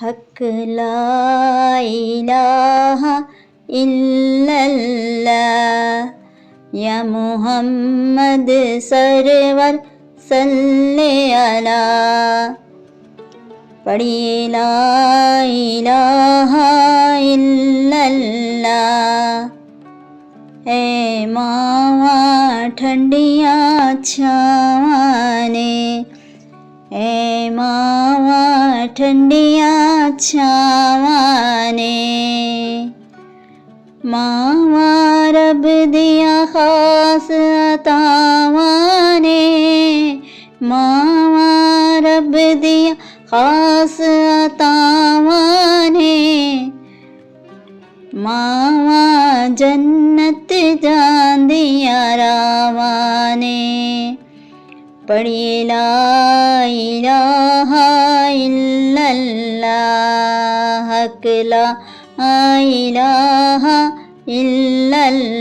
حق لا الہ الا اللہ، یا محمد سرور صلی علی، پڑھیے لا الہ الا اللہ۔ اے ماواں ٹھنڈیاں چھاواں نے، اے ماواں ٹھنڈیاں چھاواں نے، ماواں رب دیاں خاص عطاواں نے، ماواں رب دیاں خاص عطاواں نے، ماواں جنت جاندیاں راواں نے، پڑھیے لا الہ الا اللہ، حق لا الہ الا اللہ۔